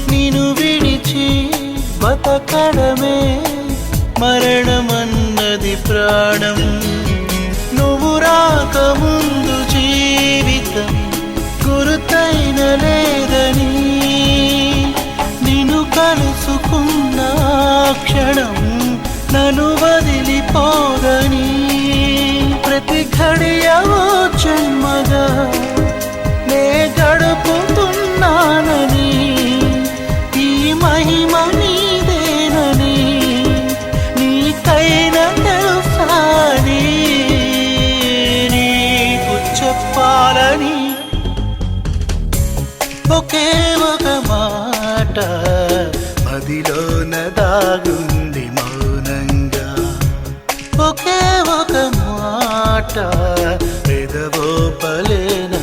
నిను విడిచి బతకడమే మరణమన్నది ప్రాణం. నువ్వు రాకముందు జీవితం గురుతైన లేదని, నిన్ను కలుసుకున్న క్షణం నన్ను వదిలిపోదని, ప్రతి ఘడియవో జన్మగా నే గడుపుతున్నానని, ఈ మహిమ నీదేనని నీకైనా తెలుసాని నీకు చెప్పాలని ఒకే ఒక మాట మదిలోన దాగుంది మౌనంగా. ఒకే ఒక మాట పెదవో పలేన